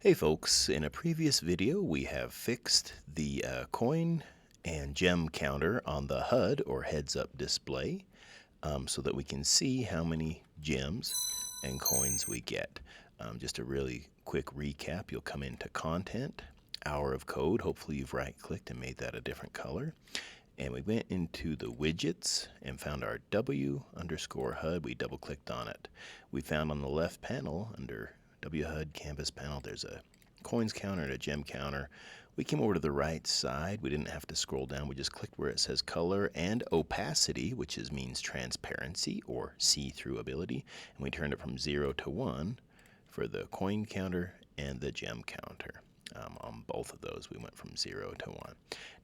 Hey folks, in a previous video we have fixed the coin and gem counter on the HUD or heads-up display so that we can see how many gems and coins we get. Just a really quick recap, you'll come into content, hour of code, hopefully you've right-clicked and made that a different color. And we went into the widgets and found our W_HUD. We double clicked on it. We found on the left panel under WHUD canvas panel, there's a coins counter and a gem counter. We came over to the right side. We didn't have to scroll down. We just clicked where it says color and opacity, which means transparency or see-through ability. And we turned it from 0 to 1 for the coin counter and the gem counter. On both of those, we went from 0 to 1.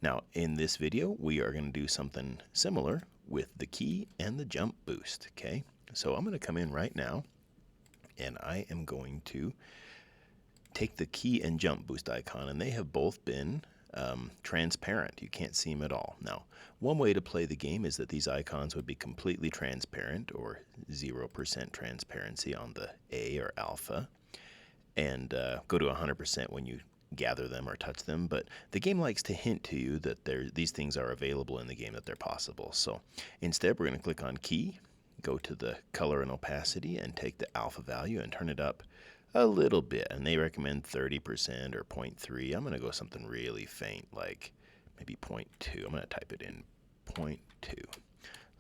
Now, in this video, we are going to do something similar with the key and the jump boost, okay? So I'm going to come in right now, and I am going to take the key and jump boost icon, and they have both been transparent. You can't see them at all. Now, one way to play the game is that these icons would be completely transparent or 0% transparency on the A or alpha, and go to 100% when you gather them or touch them, but the game likes to hint to you that these things are available in the game, that they're possible. So instead, we're going to click on key, go to the color and opacity, and take the alpha value and turn it up a little bit. And they recommend 30% or 0.3. I'm going to go something really faint, like maybe 0.2. I'm going to type it in 0.2,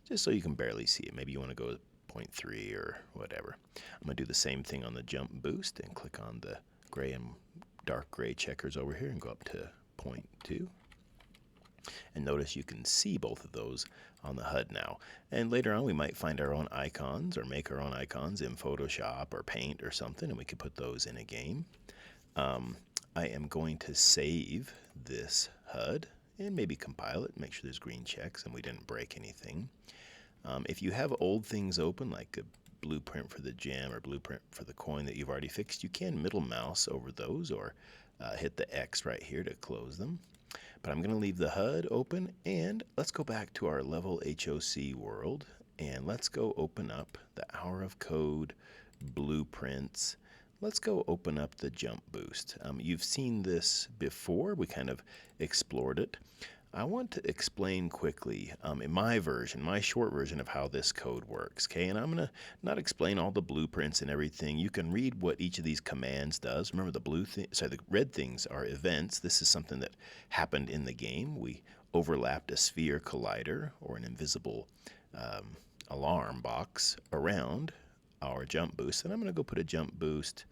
just so you can barely see it. Maybe you want to go 0.3 or whatever. I'm going to do the same thing on the jump boost and click on the gray and dark gray checkers over here and go up to 0.2. And notice you can see both of those on the HUD now. And later on we might find our own icons or make our own icons in Photoshop or Paint or something, and we could put those in a game. I am going to save this HUD and maybe compile it, make sure there's green checks and we didn't break anything. If you have old things open, like a blueprint for the gem or blueprint for the coin that you've already fixed, you can middle mouse over those or hit the X right here to close them. But I'm going to leave the HUD open, and let's go back to our level HOC world, and let's go open up the hour of code blueprints. Let's go open up the jump boost. You've seen this before. We kind of explored it. I want to explain quickly in my version, my short version of how this code works, okay? And I'm going to not explain all the blueprints and everything. You can read what each of these commands does. Remember, the red things are events. This is something that happened in the game. We overlapped a sphere collider or an invisible alarm box around our jump boost, and I'm going to go put a jump boost.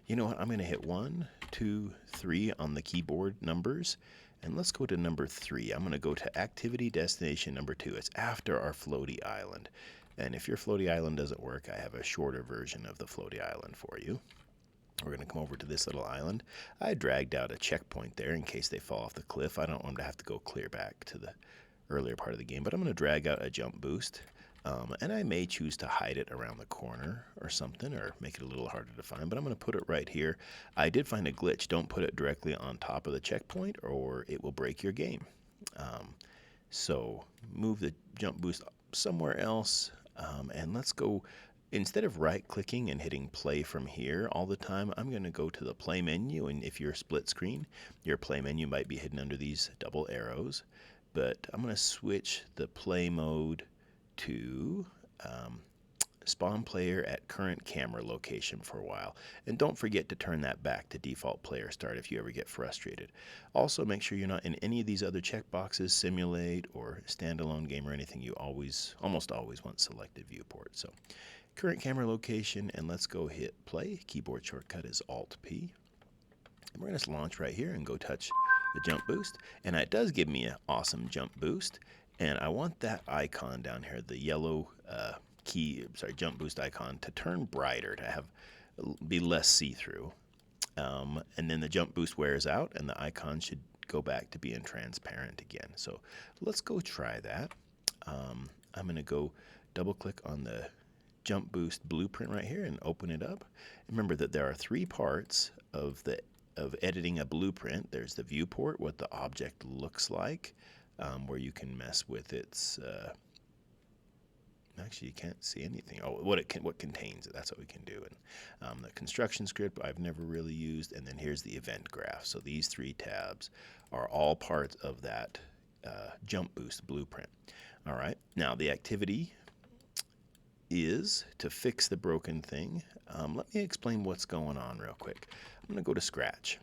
You know what? I'm going to hit 1, 2, 3 on the keyboard numbers. And let's go to number 3. I'm going to go to activity destination number 2. It's after our floaty island. And if your floaty island doesn't work, I have a shorter version of the floaty island for you. We're going to come over to this little island. I dragged out a checkpoint there in case they fall off the cliff. I don't want them to have to go clear back to the earlier part of the game, but I'm going to drag out a jump boost. And I may choose to hide it around the corner or something, or make it a little harder to find, but I'm going to put it right here. I did find a glitch. Don't put it directly on top of the checkpoint or it will break your game. So move the jump boost somewhere else, and let's go. Instead of right-clicking and hitting play from here all the time, I'm going to go to the play menu, and if you're split screen, your play menu might be hidden under these double arrows. But I'm going to switch the play mode to spawn player at current camera location for a while. And don't forget to turn that back to default player start if you ever get frustrated. Also, make sure you're not in any of these other checkboxes, simulate or standalone game or anything. You almost always want selected viewport. So current camera location, and let's go hit play. Keyboard shortcut is Alt-P. And we're going to launch right here and go touch the jump boost. And it does give me an awesome jump boost. And I want that icon down here, the yellow jump boost icon, to turn brighter, to be less see-through. And then the jump boost wears out, and the icon should go back to being transparent again. So let's go try that. I'm going to go double-click on the jump boost blueprint right here and open it up. Remember that there are 3 parts of editing a blueprint. There's the viewport, what the object looks like, where you can mess with its Actually, you can't see anything. Oh, what contains it. That's what we can do. And the construction script I've never really used. And then here's the event graph. So these 3 tabs are all parts of that JumpBoost blueprint. All right. Now the activity is to fix the broken thing. Let me explain what's going on real quick. I'm going to go to Scratch.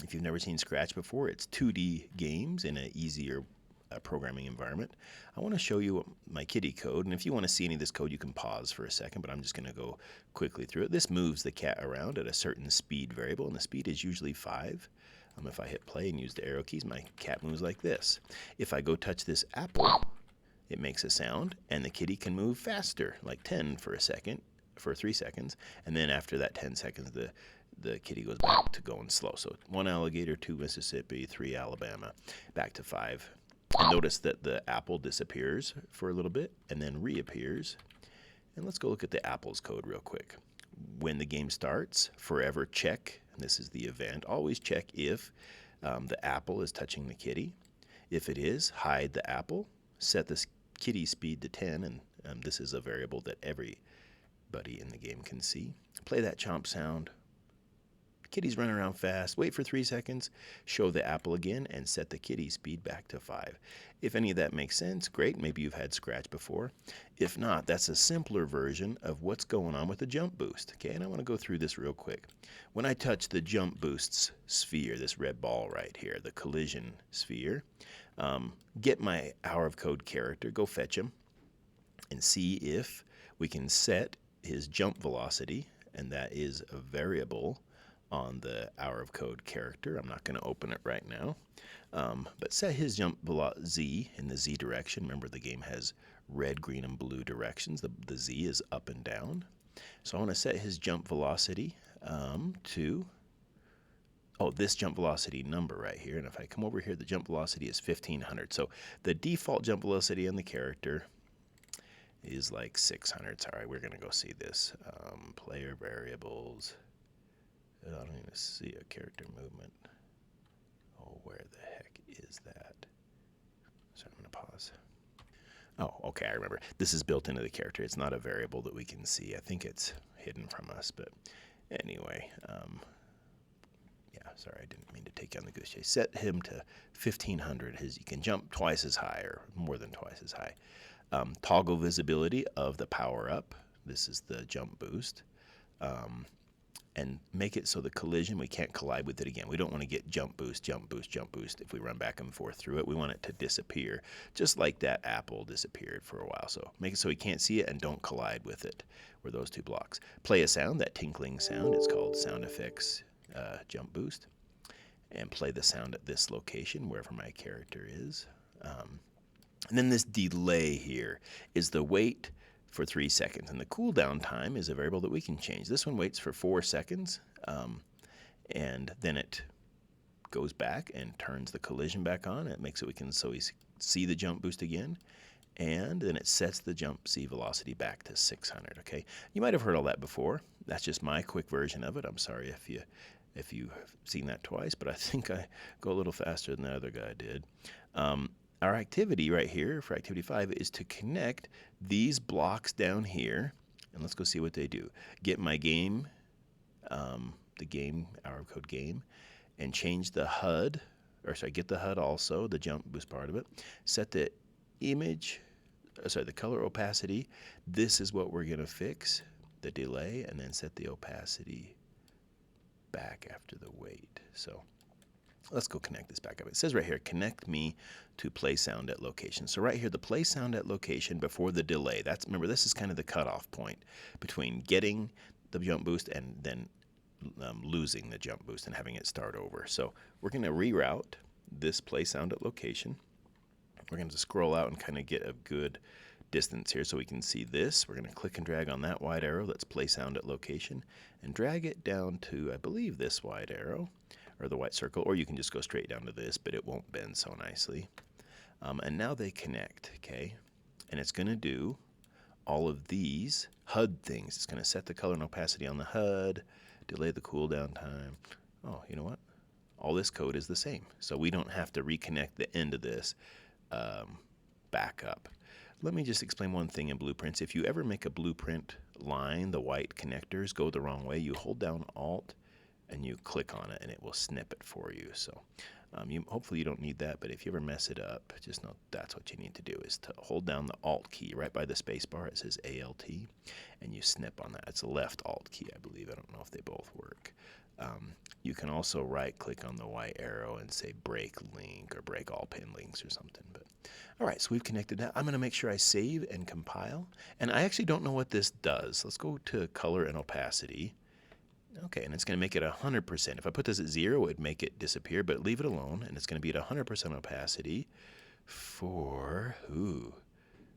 If you've never seen Scratch before, it's 2D games in an easier programming environment. I want to show you my kitty code, and if you want to see any of this code, you can pause for a second, but I'm just going to go quickly through it. This moves the cat around at a certain speed variable, and the speed is usually 5. If I hit play and use the arrow keys, my cat moves like this. If I go touch this apple, it makes a sound, and the kitty can move faster, like 10 for 3 seconds, and then after that 10 seconds, the kitty goes back to going slow. So 1 alligator, 2 Mississippi, 3 Alabama, back to 5. And notice that the apple disappears for a little bit and then reappears. And let's go look at the apple's code real quick. When the game starts, forever check, and this is the event, always check if the apple is touching the kitty. If it is, hide the apple, set the kitty speed to 10, and this is a variable that everybody in the game can see. Play that chomp sound. Kitty's running around fast. Wait for 3 seconds, show the apple again, and set the kitty speed back to 5. If any of that makes sense, great. Maybe you've had Scratch before. If not, that's a simpler version of what's going on with the JumpBoost. Okay, and I want to go through this real quick. When I touch the JumpBoost's sphere, this red ball right here, the collision sphere, get my hour of code character, go fetch him, and see if we can set his jump velocity, and that is a variable on the hour of code character. I'm not going to open it right now, but set his jump Z in the Z direction. Remember, the game has red, green, and blue directions. The Z is up and down. So I want to set his jump velocity to this jump velocity number right here. And if I come over here, the jump velocity is 1500. So the default jump velocity on the character is like 600. Sorry, we're going to go see this. Player variables. I don't even see a character movement. Oh, where the heck is that? So I'm going to pause. Oh, okay, I remember. This is built into the character. It's not a variable that we can see. I think it's hidden from us, but anyway. Yeah, sorry, I didn't mean to take you on the goose chase. Set him to 1500. You can jump twice as high or more than twice as high. Toggle visibility of the power up. This is the JumpBoost. And make it so the collision, we can't collide with it again. We don't want to get JumpBoost, JumpBoost, JumpBoost if we run back and forth through it. We want it to disappear, just like that apple disappeared for a while. So make it so we can't see it and don't collide with it, or those 2 blocks. Play a sound, that tinkling sound. It's called Sound Effects JumpBoost. And play the sound at this location, wherever my character is. And then this delay here is the wait for 3 seconds, and the cooldown time is a variable that we can change. This one waits for 4 seconds, and then it goes back and turns the collision back on. It makes it so we see the JumpBoost again, and then it sets the jump Z velocity back to 600. Okay, you might have heard all that before. That's just my quick version of it. I'm sorry if you've seen that twice, but I think I go a little faster than the other guy did. Our activity right here for activity 5 is to connect these blocks down here, and let's go see what they do. Get my game, the game, hour of code game, and change the HUD, get the HUD also, the JumpBoost part of it. Set the the color opacity. This is what we're going to fix, the delay, and then set the opacity back after the wait. So let's go connect this back up. It says right here, connect me to play sound at location. So right here, the play sound at location before the delay. Remember, this is kind of the cutoff point between getting the JumpBoost and then losing the JumpBoost and having it start over. So we're going to reroute this play sound at location. We're going to scroll out and kind of get a good distance here so we can see this. We're going to click and drag on that wide arrow that's play sound at location and drag it down to, I believe, this wide arrow, or the white circle, or you can just go straight down to this, but it won't bend so nicely. And now they connect, okay? And it's going to do all of these HUD things. It's going to set the color and opacity on the HUD, delay the cooldown time. Oh, you know what? All this code is the same, so we don't have to reconnect the end of this back up. let me just explain one thing in blueprints. If you ever make a blueprint line, the white connectors go the wrong way, you hold down Alt and you click on it and it will snip it for you. So hopefully you don't need that, but if you ever mess it up, just know that's what you need to do, is to hold down the Alt key right by the space bar. It says ALT, and you snip on that. It's the left Alt key, I believe. I don't know if they both work. You can also right click on the white arrow and say break link or break all pin links or something. But all right, so we've connected that. I'm going to make sure I save and compile. And I actually don't know what this does. Let's go to color and opacity. Okay, and it's going to make it 100%. If I put this at 0, it would make it disappear, but leave it alone, and it's going to be at 100% opacity for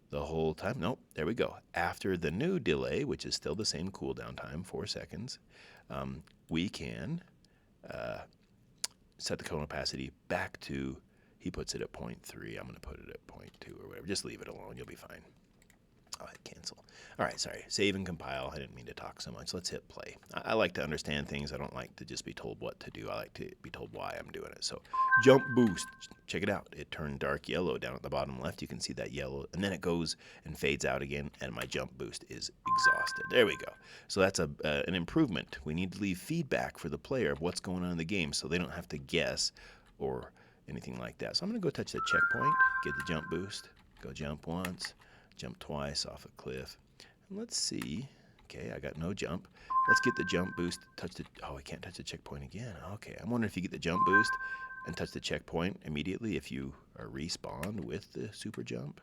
the whole time. Nope, there we go. After the new delay, which is still the same cooldown time, 4 seconds, we can set the cone opacity back to, he puts it at 0.3. I'm going to put it at 0.2 or whatever. Just leave it alone. You'll be fine. I'll hit cancel. All right, sorry. Save and compile. I didn't mean to talk so much. Let's hit play. I like to understand things. I don't like to just be told what to do. I like to be told why I'm doing it. So jump boost. Check it out. It turned dark yellow down at the bottom left. You can see that yellow. And then it goes and fades out again, and my jump boost is exhausted. There we go. So that's an improvement. We need to leave feedback for the player of what's going on in the game so they don't have to guess or anything like that. So I'm going to go touch the checkpoint, get the jump boost, go jump once, jump twice off a cliff. And let's see. Okay, I got no jump. Let's get the jump boost. Touch the, oh, I can't touch the checkpoint again. Okay, I'm wondering if you get the jump boost and touch the checkpoint immediately if you are respawned with the super jump.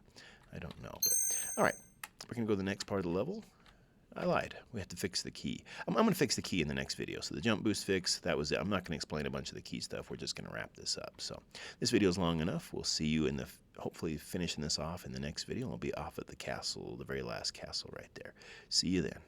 I don't know, but all right. We're gonna go to the next part of the level. I lied. We have to fix the key. I'm going to fix the key in the next video. So the jump boost fix, that was it. I'm not going to explain a bunch of the key stuff. We're just going to wrap this up. So this video is long enough. We'll see you in the, hopefully finishing this off in the next video. I'll be off at the castle, the very last castle right there. See you then.